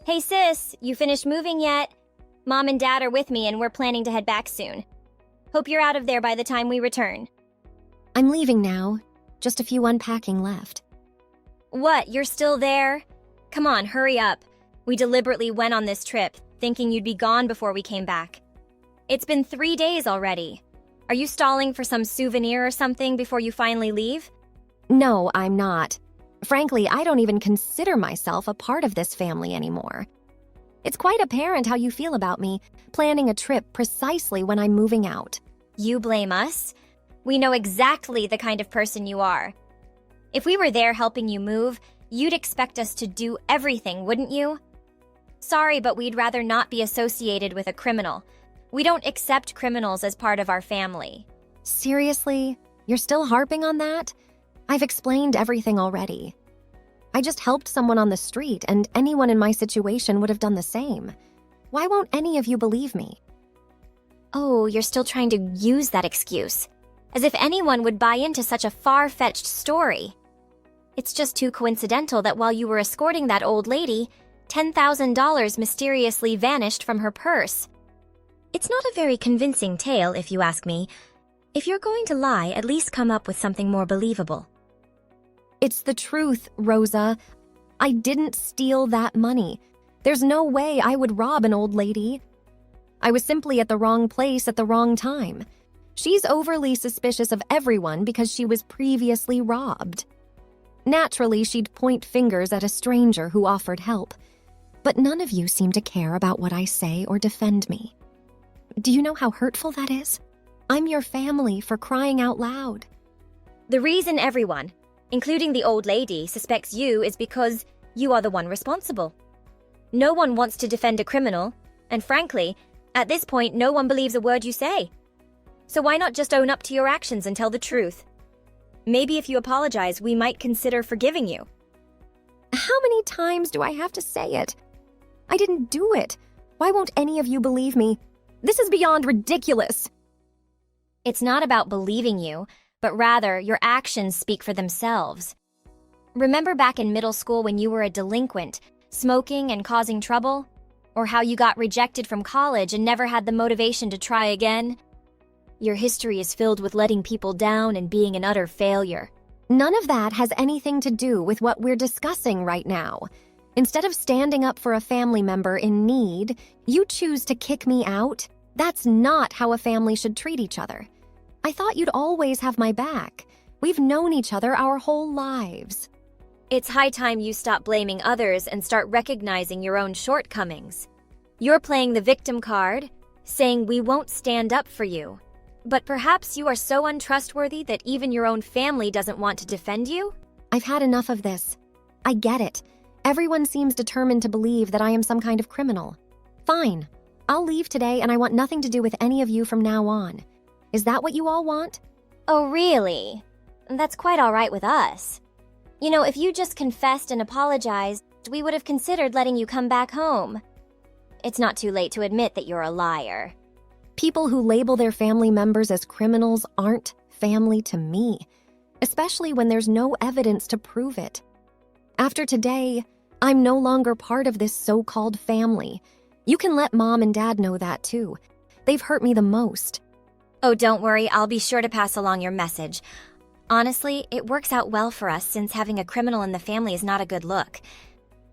Hey sis, you finished moving yet? Mom and Dad are with me and we're planning to head back soon. Hope you're out of there by the time we return. I'm leaving now. Just a few unpacking left. What, you're still there? Come on, hurry up. We deliberately went on this trip, thinking you'd be gone before we came back. It's been 3 days already. Are you stalling for some souvenir or something before you finally leave? No, I'm not. Frankly, I don't even consider myself a part of this family anymore. It's quite apparent how you feel about me, planning a trip precisely when I'm moving out. You blame us? We know exactly the kind of person you are. If we were there helping you move, you'd expect us to do everything, wouldn't you? Sorry, but we'd rather not be associated with a criminal. We don't accept criminals as part of our family. Seriously? You're still harping on that? I've explained everything already. I just helped someone on the street, and anyone in my situation would have done the same. Why won't any of you believe me? Oh, you're still trying to use that excuse. As if anyone would buy into such a far-fetched story. It's just too coincidental that while you were escorting that old lady, $10,000 mysteriously vanished from her purse. It's not a very convincing tale, if you ask me. If you're going to lie, at least come up with something more believable. It's the truth, Rosa. I didn't steal that money. There's no way I would rob an old lady. I was simply at the wrong place at the wrong time. She's overly suspicious of everyone because she was previously robbed. Naturally, she'd point fingers at a stranger who offered help. But none of you seem to care about what I say or defend me. Do you know how hurtful that is? I'm your family, for crying out loud. The reason everyone, including the old lady, suspects you is because you are the one responsible. No one wants to defend a criminal, and frankly, at this point, no one believes a word you say. So why not just own up to your actions and tell the truth? Maybe if you apologize, we might consider forgiving you. How many times do I have to say it? I didn't do it. Why won't any of you believe me? This is beyond ridiculous. It's not about believing you, but rather your actions speak for themselves. Remember back in middle school when you were a delinquent, smoking and causing trouble? Or how you got rejected from college and never had the motivation to try again? Your history is filled with letting people down and being an utter failure. None of that has anything to do with what we're discussing right now. Instead of standing up for a family member in need, you choose to kick me out? That's not how a family should treat each other. I thought you'd always have my back. We've known each other our whole lives. It's high time you stop blaming others and start recognizing your own shortcomings. You're playing the victim card, saying we won't stand up for you. But perhaps you are so untrustworthy that even your own family doesn't want to defend you? I've had enough of this. I get it. Everyone seems determined to believe that I am some kind of criminal. Fine. I'll leave today and I want nothing to do with any of you from now on. Is that what you all want? Oh, really? That's quite all right with us. You know, if you just confessed and apologized, we would have considered letting you come back home. It's not too late to admit that you're a liar. People who label their family members as criminals aren't family to me, especially when there's no evidence to prove it. After today, I'm no longer part of this so-called family. You can let Mom and Dad know that too. They've hurt me the most. Oh, don't worry, I'll be sure to pass along your message. Honestly, it works out well for us since having a criminal in the family is not a good look.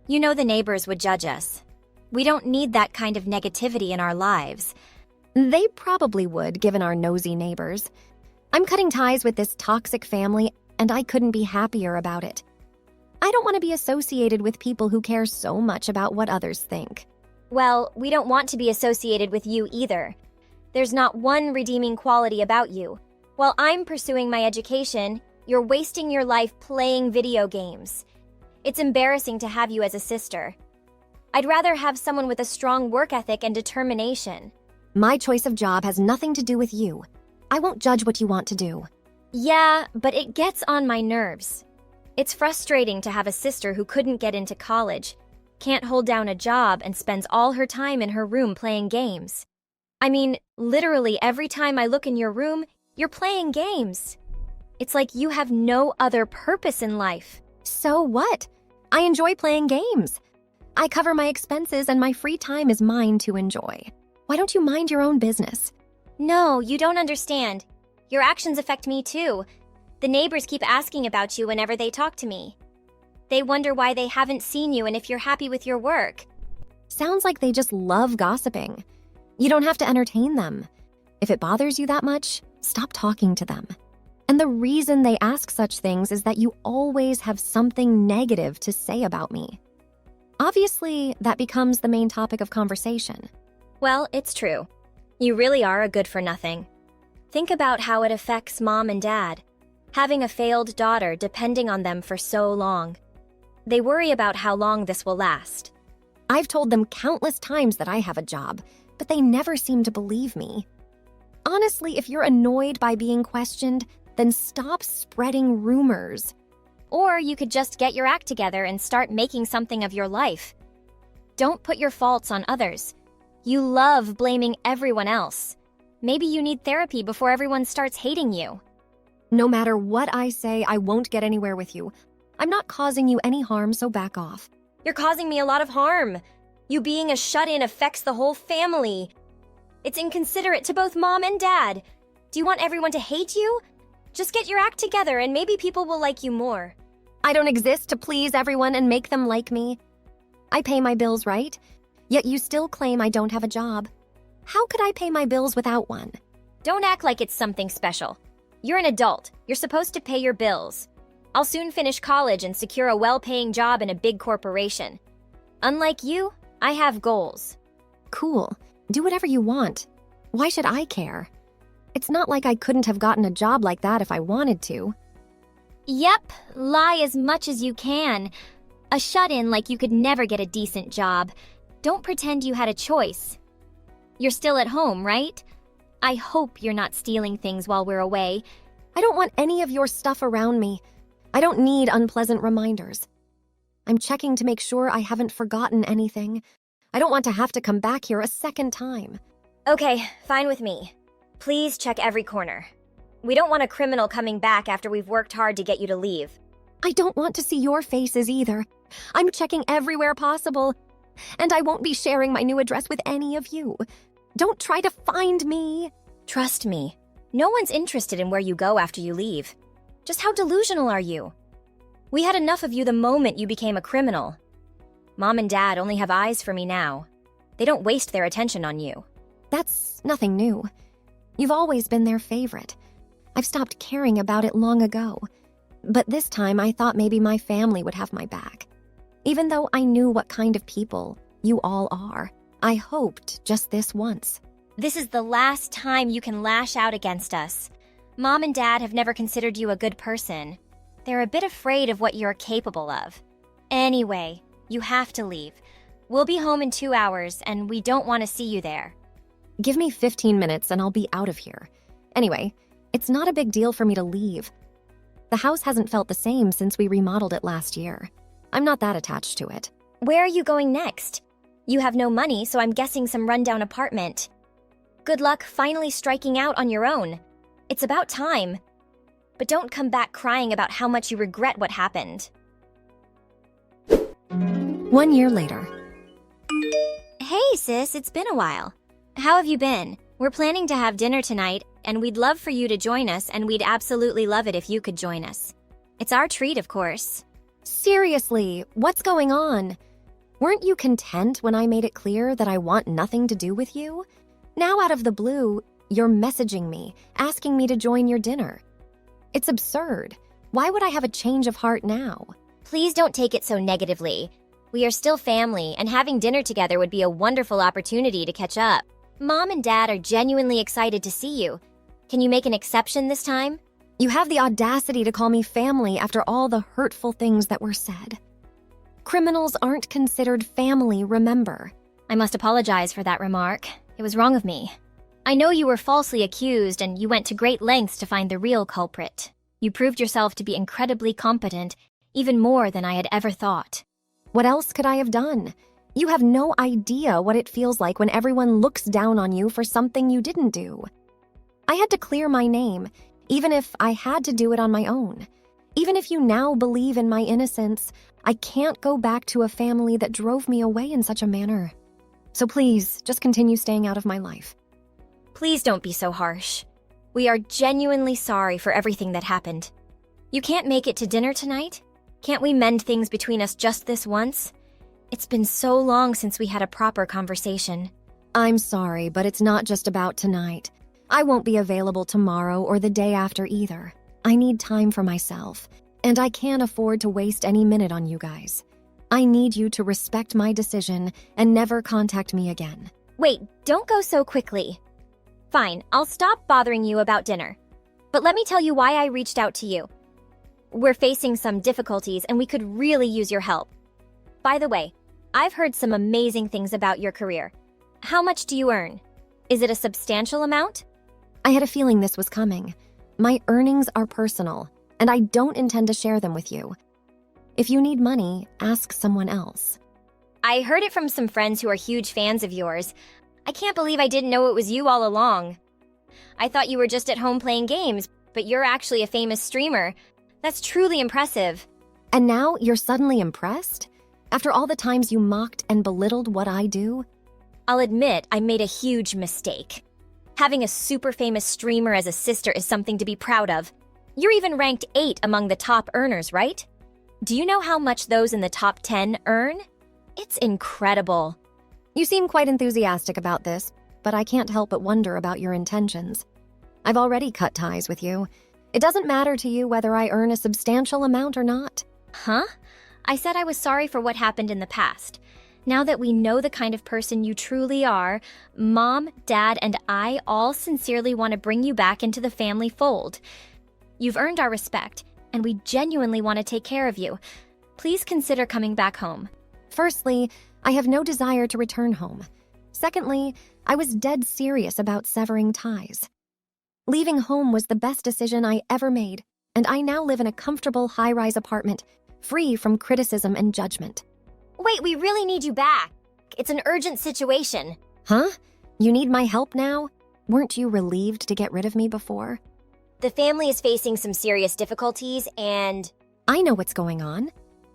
You know the neighbors would judge us. We don't need that kind of negativity in our lives. They probably would, given our nosy neighbors. I'm cutting ties with this toxic family, and I couldn't be happier about it. I don't want to be associated with people who care so much about what others think. Well, we don't want to be associated with you either. There's not one redeeming quality about you. While I'm pursuing my education, you're wasting your life playing video games. It's embarrassing to have you as a sister. I'd rather have someone with a strong work ethic and determination. My choice of job has nothing to do with you. I won't judge what you want to do. Yeah, but it gets on my nerves. It's frustrating to have a sister who couldn't get into college, can't hold down a job, and spends all her time in her room playing games. I mean, literally every time I look in your room, you're playing games. It's like you have no other purpose in life. So what? I enjoy playing games. I cover my expenses and my free time is mine to enjoy. Why don't you mind your own business? No, you don't understand. Your actions affect me too. The neighbors keep asking about you whenever they talk to me. They wonder why they haven't seen you and if you're happy with your work. Sounds like they just love gossiping. You don't have to entertain them. If it bothers you that much, stop talking to them. And the reason they ask such things is that you always have something negative to say about me. Obviously, that becomes the main topic of conversation. Well, it's true. You really are a good-for-nothing. Think about how it affects mom and dad. Having a failed daughter depending on them for so long. They worry about how long this will last. I've told them countless times that I have a job, but they never seem to believe me. Honestly, if you're annoyed by being questioned, then stop spreading rumors. Or you could just get your act together and start making something of your life. Don't put your faults on others. You love blaming everyone else. Maybe you need therapy before everyone starts hating you. No matter what I say, I won't get anywhere with you. I'm not causing you any harm, so back off. You're causing me a lot of harm. You being a shut-in affects the whole family. It's inconsiderate to both mom and dad. Do you want everyone to hate you? Just get your act together and maybe people will like you more. I don't exist to please everyone and make them like me. I pay my bills, right? Yet you still claim I don't have a job. How could I pay my bills without one? Don't act like it's something special. You're an adult. You're supposed to pay your bills. I'll soon finish college and secure a well-paying job in a big corporation. Unlike you, I have goals. Cool. Do whatever you want. Why should I care? It's not like I couldn't have gotten a job like that if I wanted to. Yep, lie as much as you can. A shut-in like you could never get a decent job. Don't pretend you had a choice. You're still at home, right? I hope you're not stealing things while we're away. I don't want any of your stuff around me. I don't need unpleasant reminders. I'm checking to make sure I haven't forgotten anything. I don't want to have to come back here a second time. Okay, fine with me. Please check every corner. We don't want a criminal coming back after we've worked hard to get you to leave. I don't want to see your faces either. I'm checking everywhere possible. And I won't be sharing my new address with any of you. Don't try to find me. Trust me. No one's interested in where you go after you leave. Just how delusional are you? We had enough of you the moment you became a criminal. Mom and Dad only have eyes for me now. They don't waste their attention on you. That's nothing new. You've always been their favorite. I've stopped caring about it long ago. But this time I thought maybe my family would have my back. Even though I knew what kind of people you all are, I hoped just this once. This is the last time you can lash out against us. Mom and Dad have never considered you a good person. They're a bit afraid of what you're capable of. Anyway, you have to leave. We'll be home in 2 hours, and we don't want to see you there. Give me 15 minutes and I'll be out of here. Anyway, it's not a big deal for me to leave. The house hasn't felt the same since we remodeled it last year. I'm not that attached to it. Where are you going next? You have no money, so I'm guessing some rundown apartment. Good luck finally striking out on your own. It's about time. But don't come back crying about how much you regret what happened. 1 year later. Hey sis, it's been a while. How have you been? We're planning to have dinner tonight, and we'd love for you to join us, and we'd absolutely love it if you could join us. It's our treat, of course. Seriously, what's going on? Weren't you content when I made it clear that I want nothing to do with you? Now out of the blue, you're messaging me, asking me to join your dinner. It's absurd. Why would I have a change of heart now? Please don't take it so negatively. We are still family, and having dinner together would be a wonderful opportunity to catch up. Mom and Dad are genuinely excited to see you. Can you make an exception this time? You have the audacity to call me family after all the hurtful things that were said. Criminals aren't considered family, remember? I must apologize for that remark. It was wrong of me. I know you were falsely accused and you went to great lengths to find the real culprit. You proved yourself to be incredibly competent, even more than I had ever thought. What else could I have done? You have no idea what it feels like when everyone looks down on you for something you didn't do. I had to clear my name, even if I had to do it on my own. Even if you now believe in my innocence, I can't go back to a family that drove me away in such a manner. So please, just continue staying out of my life. Please don't be so harsh. We are genuinely sorry for everything that happened. You can't make it to dinner tonight? Can't we mend things between us just this once? It's been so long since we had a proper conversation. I'm sorry, but it's not just about tonight. I won't be available tomorrow or the day after either. I need time for myself, and I can't afford to waste any minute on you guys. I need you to respect my decision and never contact me again. Wait, don't go so quickly. Fine, I'll stop bothering you about dinner. But let me tell you why I reached out to you. We're facing some difficulties and we could really use your help. By the way, I've heard some amazing things about your career. How much do you earn? Is it a substantial amount? I had a feeling this was coming. My earnings are personal, and I don't intend to share them with you. If you need money, ask someone else. I heard it from some friends who are huge fans of yours. I can't believe I didn't know it was you all along. I thought you were just at home playing games, but you're actually a famous streamer. That's truly impressive. And now you're suddenly impressed? After all the times you mocked and belittled what I do? I'll admit I made a huge mistake. Having a super famous streamer as a sister is something to be proud of. You're even ranked 8 among the top earners, right? Do you know how much those in the top 10 earn? It's incredible. You seem quite enthusiastic about this, but I can't help but wonder about your intentions. I've already cut ties with you. It doesn't matter to you whether I earn a substantial amount or not. Huh? I said I was sorry for what happened in the past. Now that we know the kind of person you truly are, Mom, Dad, and I all sincerely want to bring you back into the family fold. You've earned our respect, and we genuinely want to take care of you. Please consider coming back home. Firstly, I have no desire to return home. Secondly, I was dead serious about severing ties. Leaving home was the best decision I ever made, and I now live in a comfortable high-rise apartment, free from criticism and judgment. Wait, we really need you back. It's an urgent situation. Huh? You need my help now? Weren't you relieved to get rid of me before? The family is facing some serious difficulties and... I know what's going on.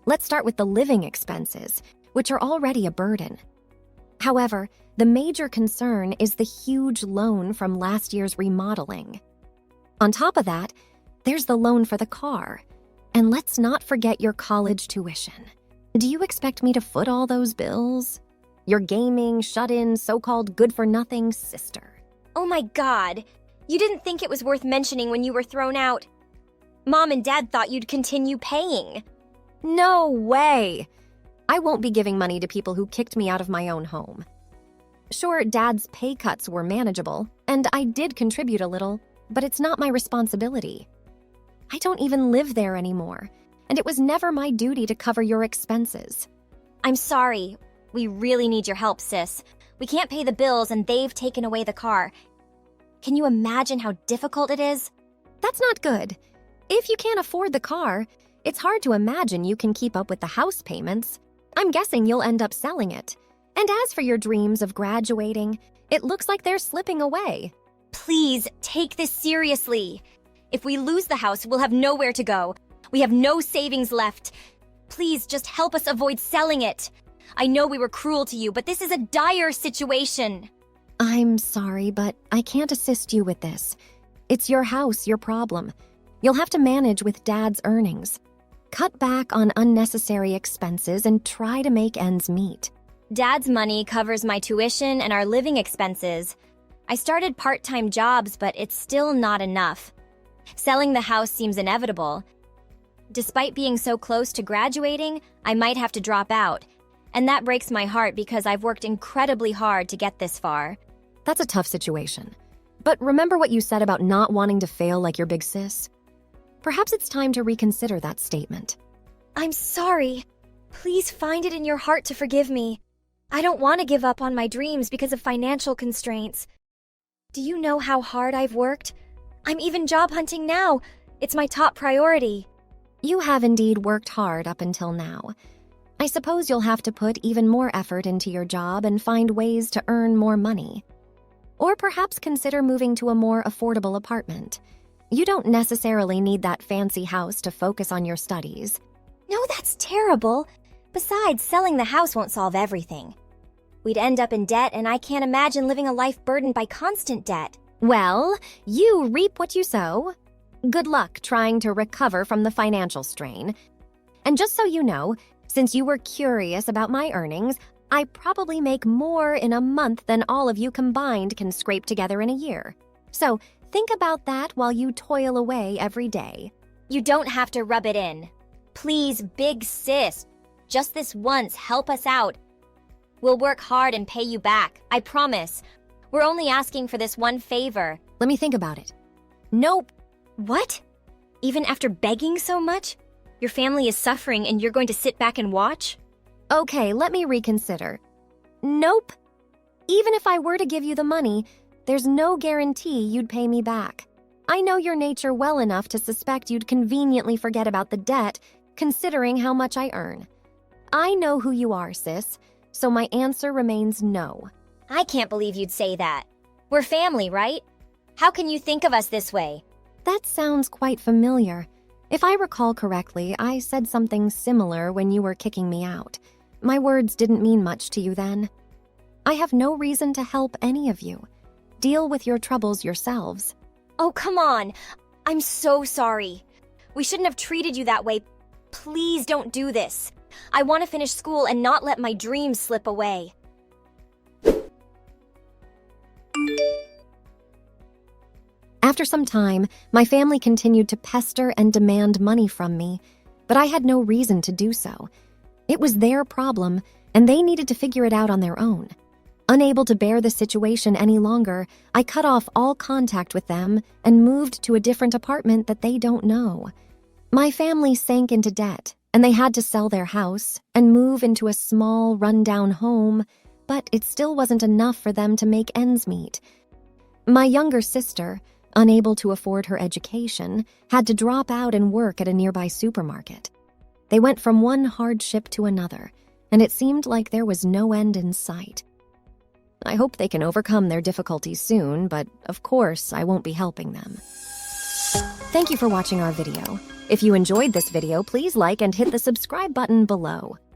Let's start with the living expenses, which are already a burden. However, the major concern is the huge loan from last year's remodeling. On top of that, there's the loan for the car. And let's not forget your college tuition. Do you expect me to foot all those bills? Your gaming, shut-in, so-called good-for-nothing sister. Oh my God. You didn't think it was worth mentioning when you were thrown out. Mom and Dad thought you'd continue paying. No way! I won't be giving money to people who kicked me out of my own home. Sure, Dad's pay cuts were manageable, and I did contribute a little, but it's not my responsibility. I don't even live there anymore, and it was never my duty to cover your expenses. I'm sorry. We really need your help, sis. We can't pay the bills, and they've taken away the car. Can you imagine how difficult it is? That's not good. If you can't afford the car, it's hard to imagine you can keep up with the house payments. I'm guessing you'll end up selling it. And as for your dreams of graduating, it looks like they're slipping away. Please, take this seriously. If we lose the house, we'll have nowhere to go. We have no savings left. Please, just help us avoid selling it. I know we were cruel to you, but this is a dire situation. I'm sorry, but I can't assist you with this. It's your house, your problem. You'll have to manage with Dad's earnings. Cut back on unnecessary expenses and try to make ends meet. Dad's money covers my tuition and our living expenses. I started part-time jobs, but it's still not enough. Selling the house seems inevitable. Despite being so close to graduating, I might have to drop out. And that breaks my heart because I've worked incredibly hard to get this far. That's a tough situation. But remember what you said about not wanting to fail like your big sis? Perhaps it's time to reconsider that statement. I'm sorry. Please find it in your heart to forgive me. I don't want to give up on my dreams because of financial constraints. Do you know how hard I've worked? I'm even job hunting now. It's my top priority. You have indeed worked hard up until now. I suppose you'll have to put even more effort into your job and find ways to earn more money. Or perhaps consider moving to a more affordable apartment. You don't necessarily need that fancy house to focus on your studies. No, that's terrible. Besides, selling the house won't solve everything. We'd end up in debt, and I can't imagine living a life burdened by constant debt. Well, you reap what you sow. Good luck trying to recover from the financial strain. And just so you know, since you were curious about my earnings, I probably make more in a month than all of you combined can scrape together in a year. So think about that while you toil away every day. You don't have to rub it in. Please, big sis, just this once, help us out. We'll work hard and pay you back, I promise. We're only asking for this one favor. Let me think about it. Nope. What? Even after begging so much? Your family is suffering and you're going to sit back and watch? Okay, let me reconsider. Nope. Even if I were to give you the money, there's no guarantee you'd pay me back. I know your nature well enough to suspect you'd conveniently forget about the debt, considering how much I earn. I know who you are, sis, so my answer remains no. I can't believe you'd say that. We're family, right? How can you think of us this way? That sounds quite familiar. If I recall correctly, I said something similar when you were kicking me out. My words didn't mean much to you then. I have no reason to help any of you. Deal with your troubles yourselves. Oh, come on. I'm so sorry. We shouldn't have treated you that way. Please don't do this. I want to finish school and not let my dreams slip away. After some time, my family continued to pester and demand money from me, but I had no reason to do so. It was their problem, and they needed to figure it out on their own. Unable to bear the situation any longer, I cut off all contact with them and moved to a different apartment that they don't know. My family sank into debt, and they had to sell their house and move into a small, rundown home, but it still wasn't enough for them to make ends meet. My younger sister, unable to afford her education, had to drop out and work at a nearby supermarket. They went from one hardship to another, and it seemed like there was no end in sight. I hope they can overcome their difficulties soon, but of course I won't be helping them. Thank you for watching our video. If you enjoyed this video, please like and hit the subscribe button below.